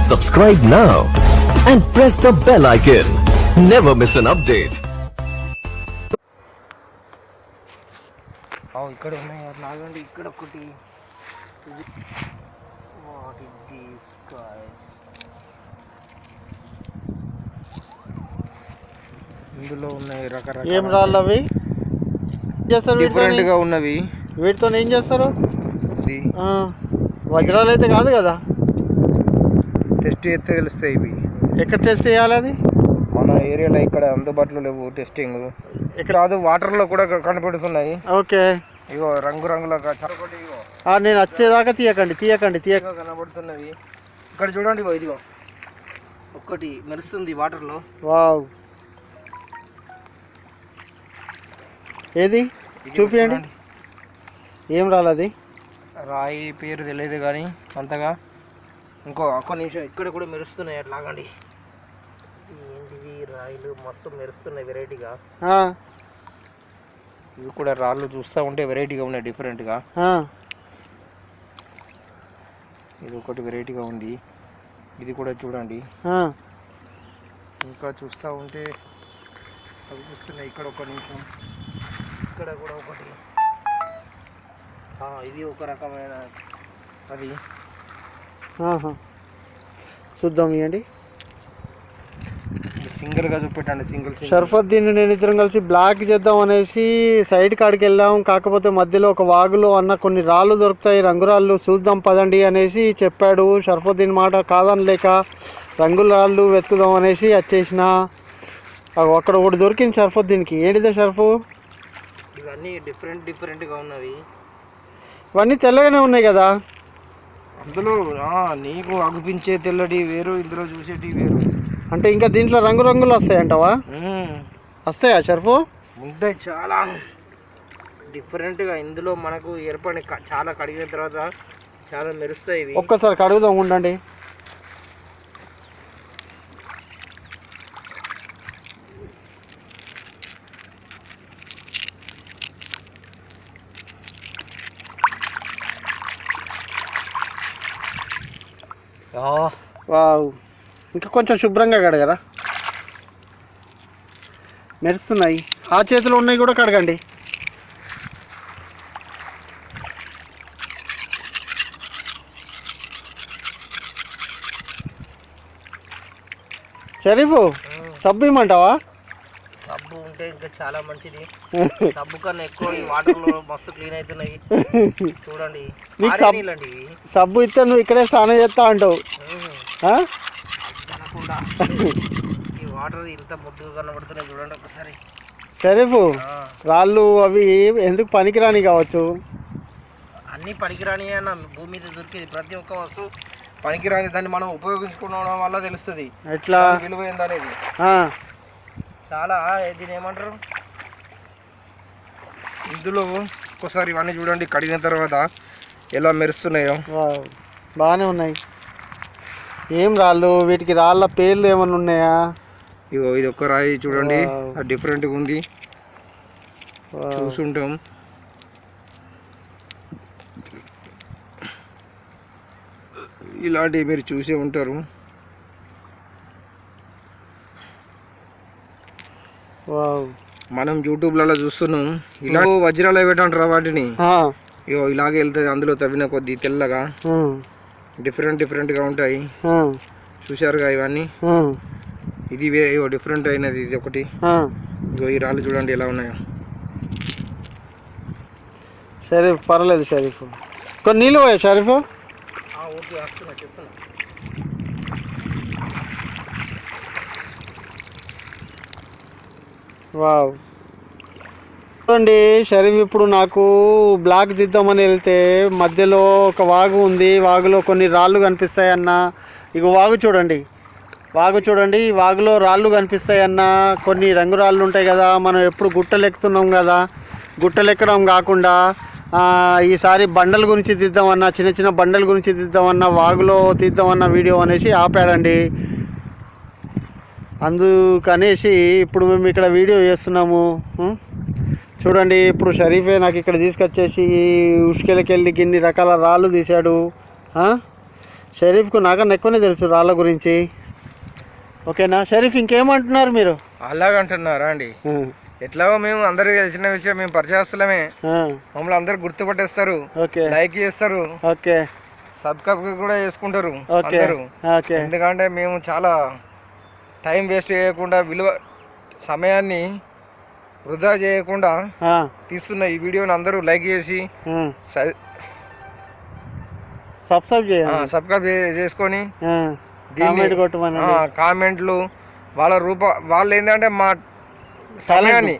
Subscribe now and press the bell icon. Never miss an update. ఇక్కడ ఉన్నాయి నాగండి ఇక్కడ ఒకటి వాట్ ఇస్ దిస్ గైస్ ఇందులో ఉన్నాయి రకరకాల ఏం రాళ్ళు అవి చేస్తారు డిఫరెంట్ గా ఉన్నవి వీటితో ఏం చేస్తారు వజ్రాలు అయితే కాదు కదా టెస్ట్ చేస్తే తెలుస్తాయి ఇవి ఎక్కడ టెస్ట్ చేయాలి అది మన ఏరియాలో ఇక్కడ అందుబాటులో లేవు టెస్టింగ్ ఇక్కడ అది వాటర్లో కూడా కనపడుతున్నాయి ఓకే ఇగో రంగురంగుల నేను వచ్చేదాకా తీయకండి కనబడుతున్నవి ఇక్కడ చూడండి ఇగో ఇదిగో ఒక్కటి మెరుస్తుంది వాటర్లో వావ్ ఏది చూపియండి ఏం రాలది రాయి పేరు తెలియదు కానీ అంతగా ఒక్క నిమిషం ఇక్కడ కూడా మెరుస్తున్నాయి అట్లాగండి ఏంటివి రాయిలు మస్తు మెరుస్తున్నాయి వెరైటీగా ఇవి కూడా రాళ్ళు చూస్తూ ఉంటే వెరైటీగా ఉన్నాయి డిఫరెంట్గా ఇది ఒకటి వెరైటీగా ఉంది ఇది కూడా చూడండి ఇంకా చూస్తూ ఉంటే అవి చూస్తున్నాయి ఇక్కడ ఒక నిమిషం ఇక్కడ కూడా ఒకటి ఇది ఒక రకమైన అది చూద్దాం ఇవ్వండి సింగిల్గా చూపెట్టండి సింగిల్ షర్ఫద్దీన్ నేను ఇద్దరం కలిసి బ్లాక్ చేద్దాం అనేసి సైడ్ కాడికి వెళ్ళాం కాకపోతే మధ్యలో ఒక వాగులో అన్న కొన్ని రాళ్ళు దొరుకుతాయి రంగురాళ్ళు చూద్దాం పదండి అనేసి చెప్పాడు షర్ఫద్దీన్ మాట కాదనలేక రంగుల రాళ్ళు వెతుకుదాం అనేసి వచ్చేసిన అక్కడ ఒకటి దొరికింది షర్ఫద్దీన్కి ఏంటిదే షర్ఫు ఇవన్నీ డిఫరెంట్గా ఉన్నవి ఇవన్నీ తెల్లగానే ఉన్నాయి కదా అందులో నీకు అగుపించే తెల్లటి వేరు ఇందులో చూసేటి వేరు అంటే ఇంకా దీంట్లో రంగురంగులు వస్తాయంటావా వస్తాయా షర్ఫు ఉంటాయి చాలా డిఫరెంట్గా ఇందులో మనకు ఏర్పడి చాలా కడిగిన తర్వాత చాలా మెరుస్తాయి ఇవి ఒక్కసారి కడుగుదాం ఉండండి వావ్ ఇంకా కొంచెం శుభ్రంగా కడగరా మెరుస్తున్నాయి ఆ చేతిలో ఉన్నాయి కూడా కడగండి షరీఫు సబ్బు ఇమ్మంటావా సబ్బు ఉంటే ఇంకా చాలా మంచిది సబ్బు కన్నా ఎక్కువ ఈ వాటర్లో మస్తు క్లీన్ అవుతున్నాయి చూడండి నీకు సబ్బు ఇస్తే నువ్వు ఇక్కడే స్నానం చేస్తా అంటావు ఈ వాటర్ ఇంత ముద్దుగా కనబడుతున్నాయి చూడండి ఒకసారి షరీఫు రాళ్ళు అవి ఎందుకు పనికిరాని కావచ్చు అన్నీ పనికిరాని అన్న భూమి మీద దొరికేది ప్రతి ఒక్క వస్తువు పనికిరాని దాన్ని మనం ఉపయోగించుకోవడం వల్ల తెలుస్తుంది ఎట్లా విలువైంది అనేది చాలా దీని ఏమంటారు ఇందులో ఒక్కసారి ఇవన్నీ చూడండి కడిగిన తర్వాత ఎలా మెరుస్తున్నాయో బాగానే ఉన్నాయి ఏం రాళ్ళు వీటికి రాళ్ళ పేర్లు ఏమన్నా ఉన్నాయా ఇగో ఇది ఒక్క రాయి చూడండి డిఫరెంట్గా ఉంది చూసుంటాం ఇలాంటివి మీరు చూసే ఉంటారు మనం యూట్యూబ్లలో చూస్తున్నాం ఇలా వజ్రాలు పెట్టంటారా వాటిని ఇగో ఇలాగే వెళ్తుంది అందులో తవ్విన కొద్ది తెల్లగా డిఫరెంట్గా ఉంటాయి చూశారుగా ఇవన్నీ ఇది డిఫరెంట్ అయినది ఇది ఒకటి ఇగో ఈ రాళ్ళు చూడండి ఎలా ఉన్నాయో షరీఫ్ పర్లేదు షరీఫ్ కొన్ని నీళ్ళు పోయా షరీఫ్ ఓకే వస్తున్నా చూస్తున్నా వావ్ చూడండి షరీఫ్ ఇప్పుడు నాకు బ్లాక్ దిద్దామని వెళ్తే మధ్యలో ఒక వాగు ఉంది వాగులో కొన్ని రాళ్ళు కనిపిస్తాయన్న ఇక వాగు చూడండి వాగులో రాళ్ళు కనిపిస్తాయన్న కొన్ని రంగురాళ్ళు ఉంటాయి కదా మనం ఎప్పుడు గుట్టలు ఎక్కుతున్నాం కదా గుట్టలు ఎక్కడం కాకుండా ఈసారి బండల గురించి తీద్దామన్నా చిన్న బండల గురించి తీద్దామన్నా వాగులో తీద్దామన్న వీడియో అనేసి ఆపాడండి అందుకనేసి ఇప్పుడు మేము ఇక్కడ వీడియో చేస్తున్నాము చూడండి ఇప్పుడు షరీఫే నాకు ఇక్కడ తీసుకొచ్చేసి ఉష్కెలకి వెళ్ళి గిన్ని రకాల రాళ్ళు తీశాడు షరీఫ్కు నాకన్నా ఎక్కువనే తెలుసు రాళ్ళ గురించి. ఓకేనా షరీఫ్, ఇంకేమంటున్నారు మీరు? అలాగంటున్నారా అండి? ఎట్లాగో మేము అందరికి తెలిసిన విషయం, మేము పరిచయస్తులమే, మమ్మల్ని అందరు గుర్తుపట్టేస్తారు, లైక్ చేస్తారు, సబ్స్క్రైబ్ కూడా చేసుకుంటారు అందరూ. ఎందుకంటే మేము చాలా టైం వేస్ట్ చేయకుండా, విలువ సమయాన్ని వృధా చేయకుండా తీస్తున్న ఈ వీడియోని అందరూ లైక్ చేసి సబ్స్క్రైబ్ చేసుకొని కామెంట్లు వాళ్ళు ఏంటంటే మా సమయాన్ని,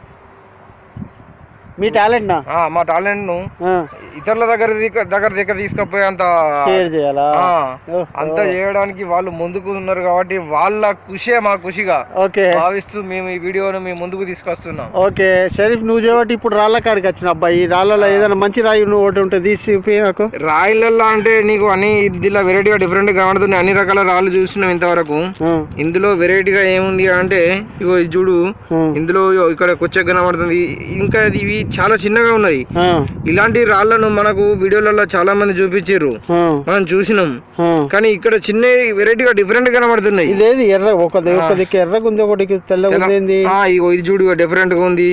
మీ టాలెంట్ మా టాలెంట్ ను ఇతరుల దగ్గర తీసుకుపోయేంత షేర్ చేయాలా, అంతా చేయడానికి వాళ్ళు ముందుకు ఉన్నారు కాబట్టి వాళ్ళ ఖుషే మా ఖుషిగా భావిస్తూ మేము ఈ వీడియోను మేము ముందుకు తీసుకొస్తున్నాం. ఓకే షరీఫ్, నువ్వు చేయబట్టి ఇప్పుడు రాళ్ళ కాడికి వచ్చిన అబ్బాయి, ఈ రాళ్ళలో ఏదైనా మంచి రాయి ఒకటి ఉంటే తీసి నాకు. రాయిలలో అంటే నీకు అన్ని ఇందులో వెరైటీగా డిఫరెంట్ గా కనబడుతుంది, అన్ని రకాల రాళ్ళు చూస్తున్నాం ఇంతవరకు. ఇందులో వెరైటీగా ఏముంది అంటే ఇగో ఇది చూడు, ఇందులో ఇక్కడ కొచ్చ కనబడుతుంది, ఇంకా ఇవి చాలా చిన్నగా ఉన్నాయి. ఇలాంటి రాళ్లను మనకు వీడియోలలో చాలా మంది చూపించారు, మనం చూసినాం. కానీ ఇక్కడ చిన్న వెరైటీగా డిఫరెంట్ కనబడుతున్నాయి. ఇదేది ఎర్ర, ఒకదికి ఎర్రగుంది, ఒకటికి తెల్లగా. ఇగో ఇది చూడు డిఫరెంట్ గా ఉంది.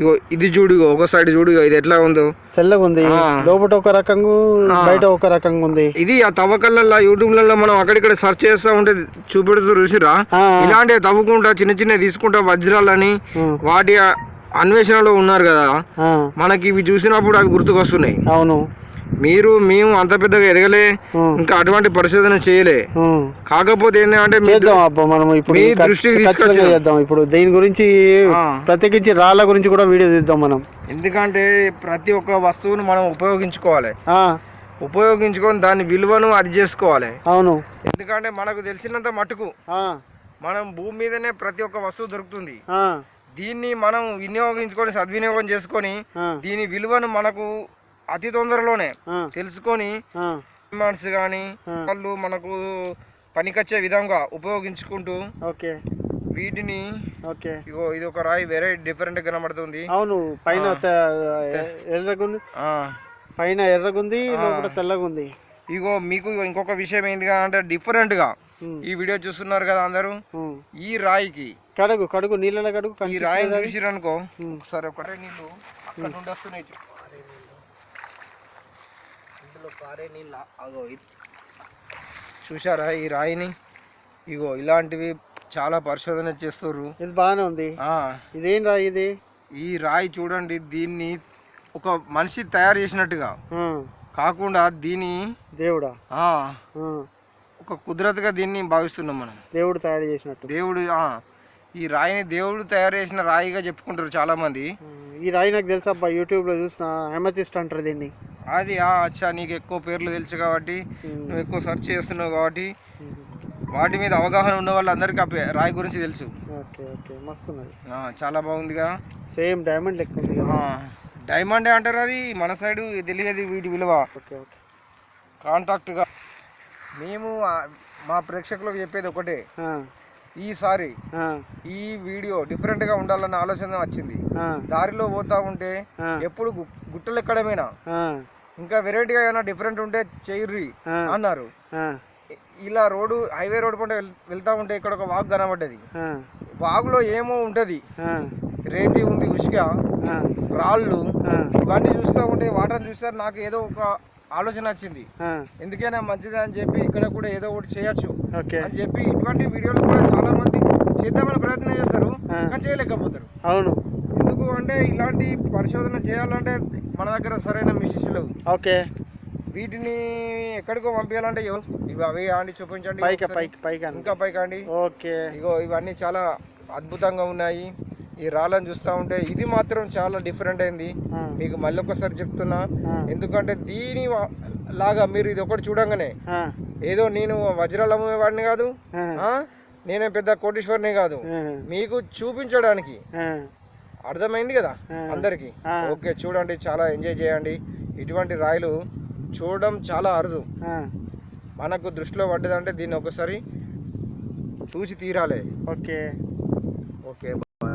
ఇగో ఇది చూడు, ఒక సైడ్ చూడు ఇది ఎట్లా ఉందో, తెల్లగా ఉంది, లోపల ఒక రకంగా బయట ఒక రకంగా ఉంది. ఇది ఆ తవ్వకల్లో యూట్యూబ్ లలో మనం అక్కడిక్కడ సెర్చ్ చేస్తా ఉంటే చూపెడుతూ చూసిరా, ఇలాంటి తవ్వుకుంటా చిన్న చిన్న తీసుకుంటా వజ్రాలని వాటి అన్వేషణలో ఉన్నారు కదా, మనకి ఇవి చూసినప్పుడు అవి గుర్తుకొస్తున్నాయి. అవును, మేము అంత పెద్దగా ఎదగలే, ఇంకా అటువంటి పరిశోధన చేయలే. కాకపోతే ఏంటంటే మనం ఇప్పుడు దృష్టికి చేద్దాం, ఇప్పుడు దీని గురించి ప్రత్యేకించి రాళ్ళ గురించి కూడా వీడియో తీద్దాం మనం. ఎందుకంటే ప్రతి ఒక్క వస్తువును మనం ఉపయోగించుకొని దాని విలువను అది చేసుకోవాలి. అవును, ఎందుకంటే మనకు తెలిసినంత మటుకు మనం భూమి మీదనే ప్రతి ఒక్క వస్తువు దొరుకుతుంది. దీన్ని మనం సద్వినియోగం చేసుకొని దీని విలువను మనకు అతి తొందరలోనే తెలుసుకొని మనసు కానీ వాళ్ళు మనకు పనికొచ్చే విధంగా ఉపయోగించుకుంటూ వీటిని ఇగో ఇది ఒక రాయి వేరే డిఫరెంట్ కనబడుతుంది. అవును, పైన ఎర్రగుంది, లోపల తెల్లగుంది. ఇగో మీకు ఇంకొక విషయం ఏంటిగా అంటే డిఫరెంట్ గా ఈ వీడియో చూస్తున్నారు కదా అందరూ, ఈ రాయికి కడుగు నీళ్ళ కడుగు, ఈ రాయిని చూసిరనుకో సరే, ఒకటే నీళ్ళు అక్కడ నుండి వస్తున్నాయి, ఇందులో పారే నీళ్ళ. అగో చూసారా ఈ రాయిని, ఇగో ఇలాంటివి చాలా పరిశోధన చేస్తుర్రు. ఇది బాగానే ఉంది. ఇదేం రాయి ఇది? ఈ రాయి చూడండి, దీన్ని ఒక మనిషి తయారు చేసినట్టుగా కాకుండా దీని దేవుడా ఒక కుదరతుగా దీన్ని భావిస్తున్నాం మనం, దేవుడు తయారు చేసినట్టు. ఈ రాయిని దేవుడు తయారు చేసిన రాయిగా చెప్పుకుంటారు చాలా మంది. ఈ రాయి నాకు తెలుసు అబ్బా, యూట్యూబ్ లో చూసిన, అమెతిస్ట్ అంటారు దీన్ని. అది అచ్చా, నీకు ఎక్కువ పేర్లు తెలుసు కాబట్టి, నువ్వు ఎక్కువ సెర్చ్ చేస్తున్నావు కాబట్టి, వాటి మీద అవగాహన ఉన్న వాళ్ళందరికీ రాయి గురించి తెలుసు. మస్తున్నది, చాలా బాగుందిగా, సేమ్ డైమండ్ లెక్క ఉంది. డైమండ్ అంటారు, అది మన సైడ్ తెలియదు వీటి విలువ. కాంటాక్ట్గా మేము మా ప్రేక్షకులకు చెప్పేది ఒకటే, ఈసారి ఈ వీడియో డిఫరెంట్ గా ఉండాలన్న ఆలోచన వచ్చింది. దారిలో పోతా ఉంటే ఎప్పుడు గుట్టలు ఎక్కడమేనా, ఇంకా వెరైటీగా ఏమైనా డిఫరెంట్ ఉంటే చెయ్యి అన్నారు. ఇలా హైవే రోడ్ పంట వెళ్తా ఉంటే ఇక్కడ ఒక వాగు కనబడ్డది. వాగులో ఏమో ఉంటది, రేతి ఉంది, ఉసుక, రాళ్ళు, ఇవన్నీ చూస్తూ ఉంటే వాటర్ చూస్తారు. నాకు ఏదో ఒక ఆలోచన వచ్చింది, ఎందుకైనా మంచిది అని చెప్పి ఇక్కడ కూడా ఏదో ఒకటి చేయొచ్చు అని చెప్పి ఇటువంటి వీడియోలు కూడా చాలా మంది చేద్దామని ప్రయత్నం చేస్తారు, కానీ చేయలేకపోతారు. అవును, ఎందుకు అంటే ఇలాంటి పరిశోధన చేయాలంటే మన దగ్గర సరైన మిషన్స్ లేవు. వీటిని ఎక్కడికో పంపించాలంటే ఇవి అవి అండి చూపించండి, ఇంకా పైకండి. ఇగో ఇవన్నీ చాలా అద్భుతంగా ఉన్నాయి. ఈ రాళ్ళని చూస్తూ ఉంటే ఇది మాత్రం చాలా డిఫరెంట్ అయింది. మీకు మళ్ళీ ఒకసారి చెప్తున్నా, ఎందుకంటే దీని లాగా మీరు ఇది ఒకటి చూడంగానే ఏదో నేను వజ్రాలు అమ్మేవాడిని కాదు, నేనే పెద్ద కోటీశ్వరిని కాదు, మీకు చూపించడానికి. అర్థమైంది కదా అందరికి? ఓకే, చూడండి, చాలా ఎంజాయ్ చేయండి. ఇటువంటి రాయిలు చూడడం చాలా అరుదు, మనకు దృష్టిలో పడ్డదంటే దీన్ని ఒకసారి చూసి తీరాలి. ఓకే.